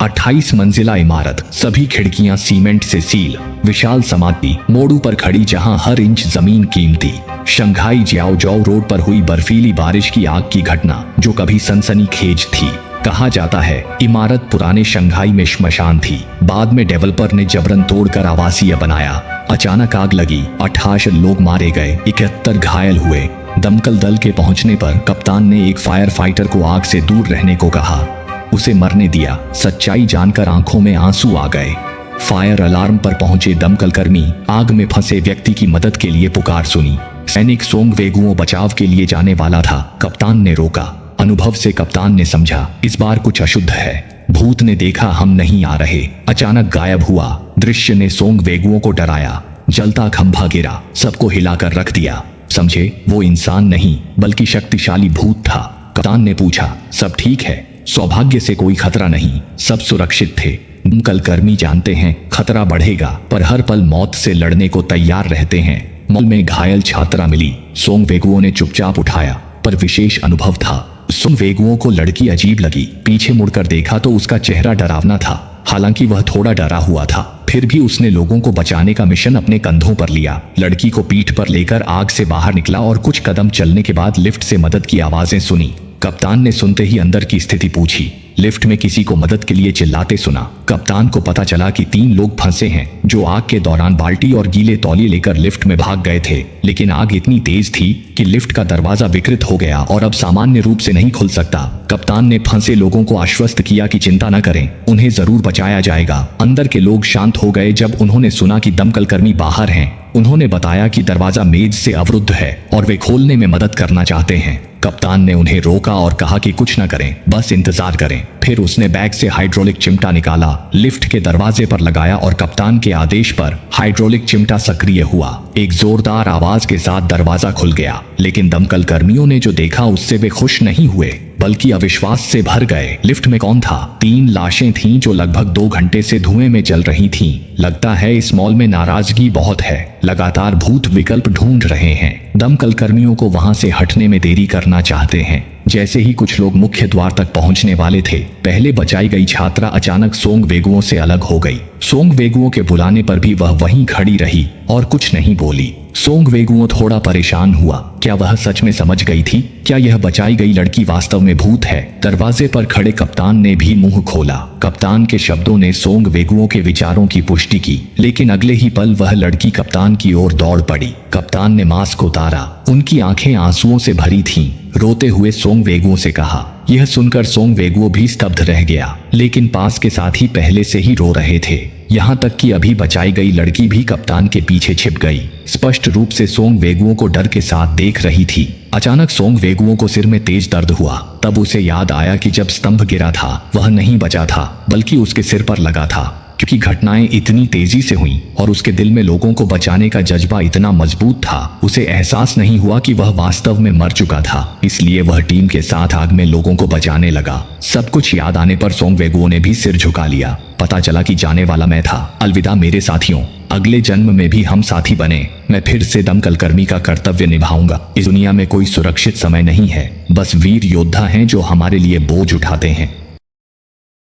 28 मंजिला इमारत, सभी खिड़कियां सीमेंट से सील, विशाल समाधि मोड़ू पर खड़ी जहां हर इंच जमीन कीमती। शंघाई जियाओजोउ रोड पर हुई बर्फीली बारिश की आग की घटना जो कभी सनसनीखेज थी। कहा जाता है इमारत पुराने शंघाई में श्मशान थी, बाद में डेवलपर ने जबरन तोड़कर आवासीय बनाया। अचानक आग लगी, 28 लोग मारे गए, 71 घायल हुए। दमकल दल के पहुंचने पर कप्तान ने एक फायर फाइटर को आग से दूर रहने को कहा, उसे मरने दिया। सच्चाई जानकर आंखों में आंसू आ गए। फायर अलार्म पर पहुंचे दमकल कर्मी आग में फंसे व्यक्ति की मदद के लिए पुकार सुनी। सैनिक सोंग वेगुओ बचाव के लिए जाने वाला था, कप्तान ने रोका। अनुभव से कप्तान ने समझा इस बार कुछ अशुद्ध है। भूत ने देखा हम नहीं आ रहे, अचानक गायब हुआ। दृश्य ने सोंग वेगुओं को डराया। जलता खंभा गिरा, सबको हिलाकर रख दिया। समझे वो इंसान नहीं बल्कि शक्तिशाली भूत था। कप्तान ने पूछा सब ठीक है? सौभाग्य से कोई खतरा नहीं, सब सुरक्षित थे। दमकल कर्मी जानते हैं खतरा बढ़ेगा पर हर पल मौत से लड़ने को तैयार रहते हैं। मॉल में घायल छात्रा मिली, सोंग वेगुओं ने चुपचाप उठाया, पर विशेष अनुभव था। सोंग वेगुओं को लड़की अजीब लगी, पीछे मुड़कर देखा तो उसका चेहरा डरावना था। हालांकि वह थोड़ा डरा हुआ था, फिर भी उसने लोगों को बचाने का मिशन अपने कंधों पर लिया। लड़की को पीठ पर लेकर आग से बाहर निकला और कुछ कदम चलने के बाद लिफ्ट से मदद की आवाजें सुनी। कप्तान ने सुनते ही अंदर की स्थिति पूछी। लिफ्ट में किसी को मदद के लिए चिल्लाते सुना। कप्तान को पता चला कि 3 लोग फंसे हैं जो आग के दौरान बाल्टी और गीले तौलिए लेकर लिफ्ट में भाग गए थे, लेकिन आग इतनी तेज थी कि लिफ्ट का दरवाजा विकृत हो गया और अब सामान्य रूप से नहीं खुल सकता। कप्तान ने फंसे लोगों को आश्वस्त किया कि चिंता न करें, उन्हें जरूर बचाया जाएगा। अंदर के लोग शांत हो गए जब उन्होंने सुना कि दमकल कर्मी बाहर हैं। उन्होंने बताया कि दरवाजा मेज से अवरुद्ध है और वे खोलने में मदद करना चाहते हैं। कप्तान ने उन्हें रोका और कहा कि कुछ न करें, बस इंतजार करें। फिर उसने बैग से हाइड्रोलिक चिमटा निकाला, लिफ्ट के दरवाजे पर लगाया और कप्तान के आदेश पर हाइड्रोलिक चिमटा सक्रिय हुआ। एक जोरदार आवाज के साथ दरवाजा खुल गया, लेकिन दमकल कर्मियों ने जो देखा उससे वे खुश नहीं हुए बल्कि अविश्वास से भर गए। लिफ्ट में कौन था? 3 लाशें थीं जो लगभग 2 घंटे से धुएं में जल रही थीं। लगता है इस मॉल में नाराजगी बहुत है, लगातार भूत विकल्प ढूंढ रहे हैं। दमकल कर्मियों को वहां से हटने में देरी करना चाहते हैं। जैसे ही कुछ लोग मुख्य द्वार तक पहुंचने वाले थे, पहले बचाई गई छात्रा अचानक सोंग वेगुओं से अलग हो गई। सोंग वेगुओं के बुलाने पर भी वह वहीं खड़ी रही और कुछ नहीं बोली। सोंग वेगुओ थोड़ा परेशान हुआ, क्या वह सच में समझ गई थी? क्या यह बचाई गई लड़की वास्तव में भूत है? दरवाजे पर खड़े कप्तान ने भी मुंह खोला। कप्तान के शब्दों ने सोंग वेगुओं के विचारों की पुष्टि की, लेकिन अगले ही पल वह लड़की कप्तान की ओर दौड़ पड़ी। कप्तान ने मास्क उतारा, उनकी आंखें आंसुओं से भरी थीं। रोते हुए सोंग वेगुओं से कहा। यह सुनकर सोंग वेगुओ भी स्तब्ध रह गया, लेकिन पास के साथी पहले से ही रो रहे थे। यहाँ तक कि अभी बचाई गई लड़की भी कप्तान के पीछे छिप गई, स्पष्ट रूप से सोंग वेगुओं को डर के साथ देख रही थी। अचानक सोंग वेगुओं को सिर में तेज दर्द हुआ। तब उसे याद आया कि जब स्तंभ गिरा था वह नहीं बचा था बल्कि उसके सिर पर लगा था। क्योंकि घटनाएं इतनी तेजी से हुईं और उसके दिल में लोगों को बचाने का जज्बा इतना मजबूत था, उसे एहसास नहीं हुआ कि वह वास्तव में मर चुका था। इसलिए वह टीम के साथ आग में लोगों को बचाने लगा। सब कुछ याद आने पर सोंग वेगुओं ने भी सिर झुका लिया। पता चला कि जाने वाला मैं था। अलविदा मेरे साथियों, अगले जन्म में भी हम साथी बने। मैं फिर से दमकल कर्मी का कर्तव्य निभाऊंगा। इस दुनिया में कोई सुरक्षित समय नहीं है, बस वीर योद्धा हैं जो हमारे लिए बोझ उठाते हैं।